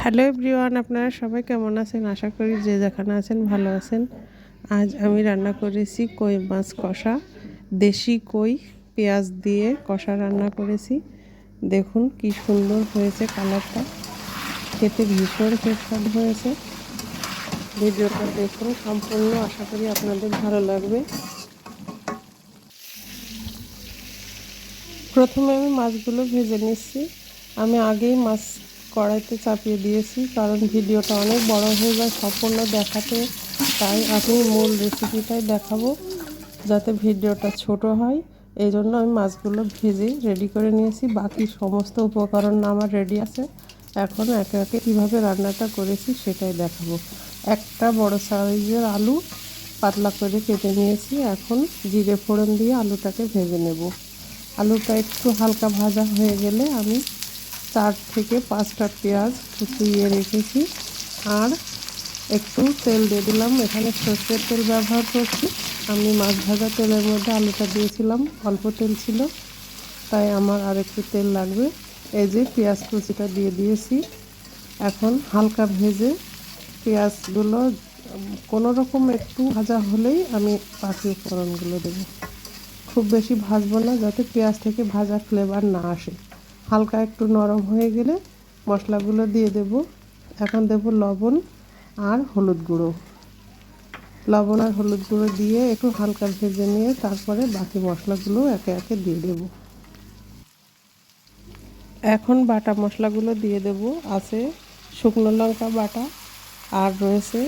Hello everyone, আপনারা সবাই কেমন আছেন? আশা করি যে যেখানে আছেন ভালো আছেন। আজ আমি রান্না করেছি কই মাছ কষা। দেশি কই পেঁয়াজ দিয়ে কষা রান্না করেছি। দেখুন কি সুন্দর হয়েছে কালারটা, খেতে ভীষণ সুস্বাদু হয়েছে। ভিডিওটা দেখুন সম্পূর্ণ, আশা করি আপনাদের ভালো লাগবে। প্রথমে আমি মাছগুলো ভেজে নিচ্ছি। আমি আগেই মাছ কড়াইতে চাপিয়ে দিয়েছি, কারণ ভিডিওটা অনেক বড় হয়ে যায় সম্পূর্ণ দেখাতে। তাই আমি মূল রেসিপিটাই দেখাবো, যাতে ভিডিওটা ছোট হয়। এই জন্য আমি মাছগুলো ভেজে রেডি করে নিয়েছি। বাকি সমস্ত উপকরণ আমার রেডি আছে। এখন একে একে কীভাবে রান্নাটা করেছি সেটাই দেখাবো। একটা বড় সাইজের আলু পাতলা করে কেটে নিয়েছি। এখন জিরে ফোড়ন দিয়ে আলুটাকে ভেজে নেব। আলুটা একটু হালকা ভাজা হয়ে গেলে আমি 4 থেকে 5টা পেঁয়াজ কুচিয়ে রেখেছি আর একটু তেল দিয়ে দিলাম। এখানে সর্ষের তেল ব্যবহার করছি। আমি মাছ ভাজা তেলের মধ্যে আলুটা দিয়েছিলাম, অল্প তেল ছিল, তাই আমার আর একটু তেল লাগবে। এই যে পেঁয়াজ কুচিটা দিয়ে দিয়েছি। এখন হালকা ভেজে পেঁয়াজগুলো কোনো রকম একটু ভাজা হলেই আমি বাকি উপকরণগুলো দেবো। খুব বেশি ভাজবো না, যাতে পেঁয়াজ থেকে ভাজা ফ্লেভার না আসে। হালকা একটু নরম হয়ে গেলে মশলাগুলো দিয়ে দেব। এখন দেব লবণ আর হলুদ গুঁড়ো। লবণ আর হলুদ গুঁড়ো দিয়ে একটু হালকা ভেজে নিয়ে তারপরে বাকি মশলাগুলো একে একে দিয়ে দেব। এখন বাটা মশলাগুলো দিয়ে দেব। আছে শুকনো লঙ্কা বাটা আর রয়েছে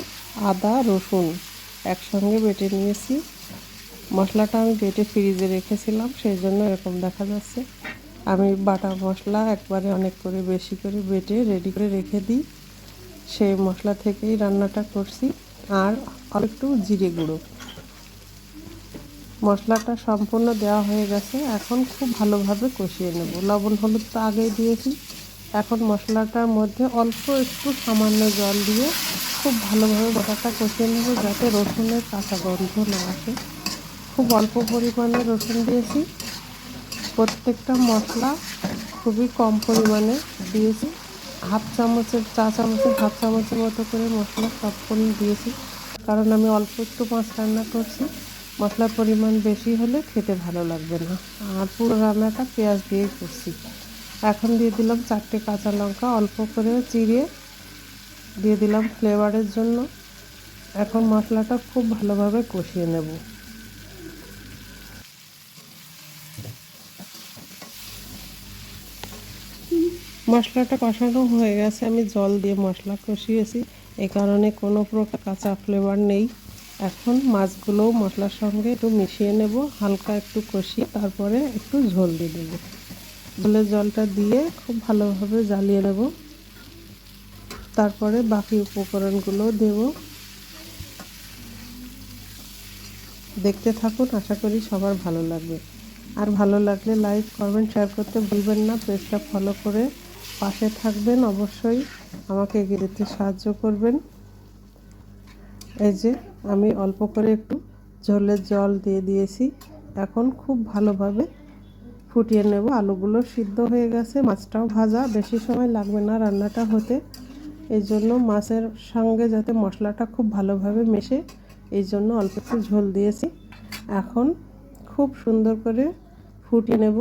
আদা রসুন একসঙ্গে বেটে নিয়েছি। মশলাটা আমি বেটে ফ্রিজে রেখেছিলাম, সেই জন্য এরকম দেখা যাচ্ছে। আমি বাটা মশলা একবারে অনেক করে বেশি করে বেটে রেডি করে রেখে দিই। সেই মশলা থেকেই রান্নাটা করছি। আর একটু জিরে গুঁড়ো। মশলাটা সম্পূর্ণ দেওয়া হয়ে গেছে। এখন খুব ভালোভাবে কষিয়ে নেব। লবণ হলুদ তো আগেই দিয়েছি। এখন মশলাটার মধ্যে অল্প একটু সামান্য জল দিয়ে খুব ভালোভাবে মশলাটা কষিয়ে নেব, যাতে রসুনের কাঁচা গন্ধ না আসে। খুব অল্প পরিমাণে রসুন দিয়েছি। প্রত্যেকটা মশলা খুবই কম পরিমাণে দিয়েছি। চা চামচের হাফ চামচের মতো করে মশলা সম্পূর্ণ দিয়েছি, কারণ আমি অল্প একটু মাছ রান্না করছি। মশলার পরিমাণ বেশি হলে খেতে ভালো লাগবে না। আর পুরো রান্নাটা পেঁয়াজ দিয়েই করছি। এখন দিয়ে দিলাম 4টে কাঁচা লঙ্কা অল্প করে চিড়ে দিয়ে দিলাম ফ্লেভারের জন্য। এখন মশলাটা খুব ভালোভাবে কষিয়ে নেব। মশলাটা কষানো হয়ে গেছে। আমি জল দিয়ে মশলা কষিয়েছি, এই কারণে কোনো প্রকার কাঁচা ফ্লেভার নেই। এখন মাছগুলোও মশলার সঙ্গে একটু মিশিয়ে নেব, হালকা একটু কষিয়ে তারপরে একটু ঝোল দিয়ে দেবো। ঝোলের জলটা দিয়ে খুব ভালোভাবে জ্বালিয়ে নেব। তারপরে বাকি উপকরণগুলো দেব। দেখতে থাকুন, আশা করি সবার ভালো লাগবে। আর ভালো লাগলে লাইক কমেন্ট শেয়ার করতে ভুলবেন না। পেজটা ফলো করে পাশে থাকবেন, অবশ্যই আমাকে এগিয়ে দিতে সাহায্য করবেন। এই যে আমি অল্প করে একটু ঝোলের জল দিয়ে দিয়েছি। এখন খুব ভালোভাবে ফুটিয়ে নেব। আলুগুলো সিদ্ধ হয়ে গেছে, মাছটাও ভাজা, বেশি সময় লাগবে না রান্নাটা হতে। এই জন্য মাছের সঙ্গে যাতে মশলাটা খুব ভালোভাবে মেশে, এই জন্য অল্প একটু ঝোল দিয়েছি। এখন খুব সুন্দর করে ফুটিয়ে নেব,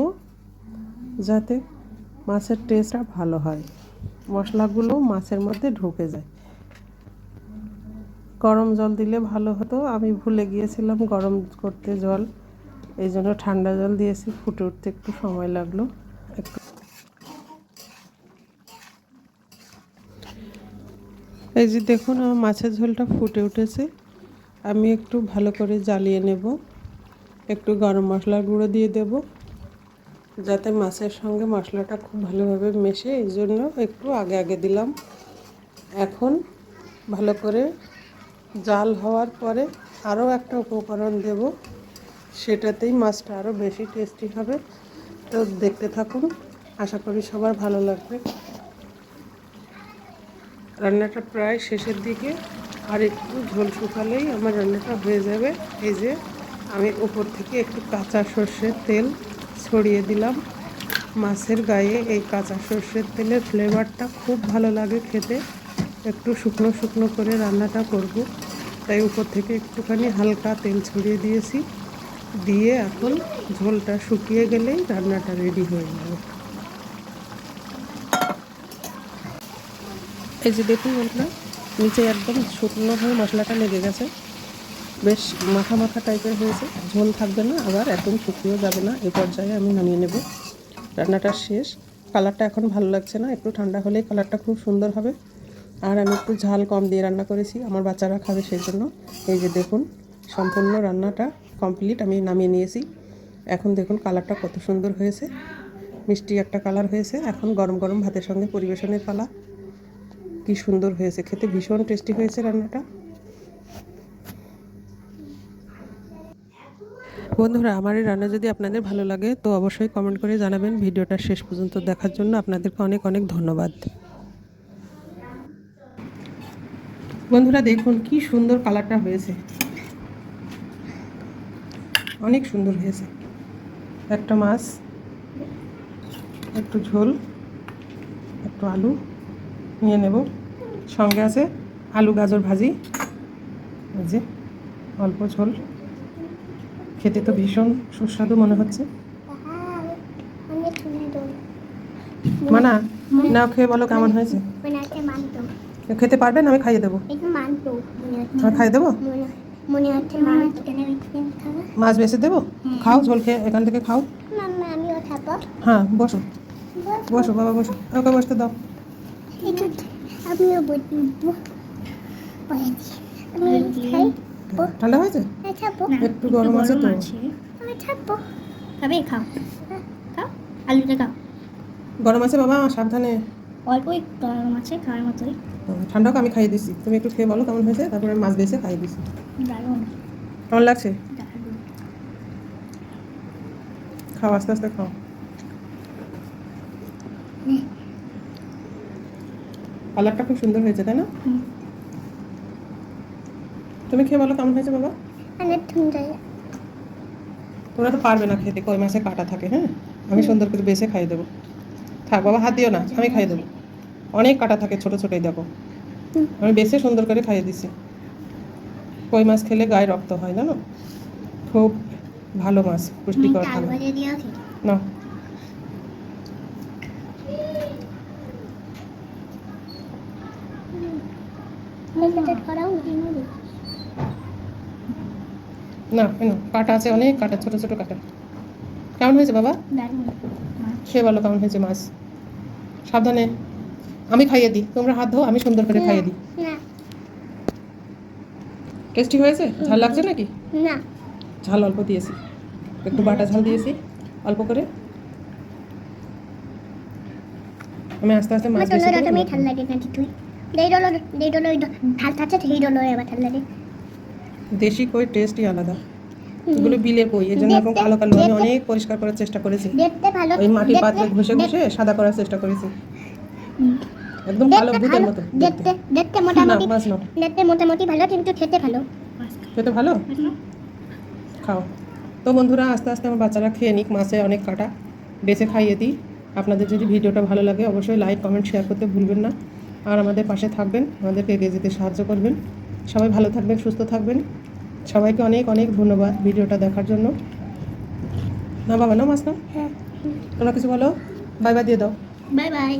যাতে মাছের টেস্টটা ভালো হয়, মশলাগুলো মাছের মধ্যে ঢুকে যায়। গরম জল দিলে ভালো হতো, আমি ভুলে গিয়েছিলাম গরম করতে জল, এই জন্য ঠান্ডা জল দিয়েছি। ফুটে উঠতে একটু সময় লাগলো। একটু এই যে দেখুন, আমার মাছের ঝোলটা ফুটে উঠেছে। আমি একটু ভালো করে জ্বালিয়ে নেব। একটু গরম মশলার গুঁড়ো দিয়ে দেব, যাতে মাছের সঙ্গে মশলাটা খুব ভালোভাবে মেশে, এই জন্য একটু আগে আগে দিলাম। এখন ভালো করে জাল হওয়ার পরে আরও একটা উপকরণ দেব, সেটাতেই মাছটা আরও বেশি টেস্টি হবে। তো দেখতে থাকুন, আশা করি সবার ভালো লাগবে। রান্নাটা প্রায় শেষের দিকে, আর একটু ঝোল শুকালেই আমার রান্নাটা হয়ে যাবে। এই যে আমি উপর থেকে একটু কাঁচা সর্ষের তেল ছড়িয়ে দিলাম। মাছের গায়ে এই কাঁচা সর্ষের তেলের ফ্লেভারটা খুব ভালো লাগে খেতে। একটু শুকনো শুকনো করে রান্নাটা করব, তাই উপর থেকে একটুখানি হালকা তেল ছড়িয়ে দিয়েছি। দিয়ে এখন ঝোলটা শুকিয়ে গেলেই রান্নাটা রেডি হয়ে যাবে। এই যে দেখুন বন্ধুরা, নিচে একদম শুকনো হয়ে মশলাটা লেগে গেছে, বেশ মাখা মাখা টাইপের হয়েছে। ঝোল থাকবে না, আবার একদম শুকিয়েও যাবে না। এই পর্যায়ে আমি নামিয়ে নেব। রান্নাটা শেষ। কালারটা এখন ভালো লাগছে না, একটু ঠান্ডা হলেই কালারটা খুব সুন্দর হবে। আর আমি একটু ঝাল কম দিয়ে রান্না করেছি, আমার বাচ্চারা খাবে সেই জন্য। এই যে দেখুন, সম্পূর্ণ রান্নাটা কমপ্লিট, আমি নামিয়ে নিয়েছি। এখন দেখুন কালারটা কত সুন্দর হয়েছে, মিষ্টি একটা কালার হয়েছে। এখন গরম গরম ভাতের সঙ্গে পরিবেশনের পালা। কি সুন্দর হয়েছে খেতে, ভীষণ টেস্টি হয়েছে রান্নাটা। বন্ধুরা, আমার এই রান্না যদি আপনাদের ভালো লাগে তো অবশ্যই কমেন্ট করে জানাবেন। ভিডিওটা শেষ পর্যন্ত দেখার জন্য আপনাদেরকে অনেক অনেক ধন্যবাদ। বন্ধুরা দেখুন কি সুন্দর কালারটা হয়েছে, অনেক সুন্দর হয়েছে। একটা মাছ, একটু ঝোল, একটু আলু নিয়ে নেব, সঙ্গে আছে আলু গাজর ভাজি। এই যে অল্প ঝোল, খেতে তো ভীষণ সুস্বাদু মনে হচ্ছে। মানা নাও, খেয়ে বলো কেমন হয়েছে। খেতে পারবেন? আমি খাইয়ে দেবো। আমি খাইয়ে দেবো, মাছ বেছে দেবো। খাও, ঝোল খেয়ে এখান থেকে খাও। হ্যাঁ বসো বসো বাবা, বসো, ওকে বসতে দাও। ঠান্ডা হয়েছে, একটু গরম আছে তো। গরম আছে বাবা, সাবধানে। অল্পই গরম আছে, খাওয়ার মতোই। ঠান্ডা হোক, আমি খাইয়ে দিচ্ছি। তুমি একটু খেয়ে বলো কেমন হয়েছে, তারপরে মাছ বেছে খাইয়ে দিচ্ছি। কেমন লাগছে? খাও, আস্তে আস্তে খাও। কালারটা খুব সুন্দর হয়েছে, তাই না? তুমি খেয়ে বলো কেমন হয়েছে বাবা। তোমরা তো পারবে না খেতে, কই মাছে কাটা থাকে। হ্যাঁ, আমি সুন্দর করে বেছে খাইয়ে দেবো। থাক বাবা, হাত দিও না, আমি খাইয়ে দেবো। অনেক কাটা থাকে, ছোটো ছোটোই দেখো। আমি বেছে সুন্দর করে খাইয়ে দিচ্ছি। কই মাছ খেলে গায়ে রক্ত হয়, জানো? খুব ভালো মাছ, পুষ্টিকর খাবার। না, না কেন, কাটা আছে অনেক, কাটা, ছোটো ছোটো কাটা। কেমন হয়েছে বাবা? খেয়ে বলো কেমন হয়েছে মাছ। সাবধানে, আমি খাইয়ে দিই, তোমরা হাত ধো, আমি সুন্দর করে খাইয়ে দিই। টেস্টি হয়েছে? ঝাল লাগছে নাকি? না, ঝাল অল্প দিয়েছি, একটু বাটা ঝাল দিয়েছি অল্প করে। আমি আস্তে আস্তে মাছ বেছে দেবো। দেশি কই টেস্টই আলাদা, এগুলো বিলের কই, এর জন্য এরকম কালো কালো। আমি অনেক পরিষ্কার করার চেষ্টা করেছি, ওই মাটির পাত্রে ঘষে ঘষে সাদা করার চেষ্টা করেছি। একদম কালো ভূতের মতো দেখতে মোটামুটি ভালো, কিন্তু খেতে ভালো। খেতে ভালো, খাও। তো বন্ধুরা, আস্তে আস্তে আমার বাচ্চারা খেয়ে নিক, মাছে অনেক কাটা, বেছে খাইয়ে দিই। আপনাদের যদি ভিডিওটা ভালো লাগে অবশ্যই লাইক কমেন্ট শেয়ার করতে ভুলবেন না। আর আমাদের পাশে থাকবেন, আমাদেরকে এগিয়ে যেতে সাহায্য করবেন। সবাই ভালো থাকবেন, সুস্থ থাকবেন। সবাইকে অনেক অনেক ধন্যবাদ ভিডিওটা দেখার জন্য। না বাবা, না মাছ না, তোমরা কিছু বলো, বাই বাই দিয়ে দাও। Bye bye.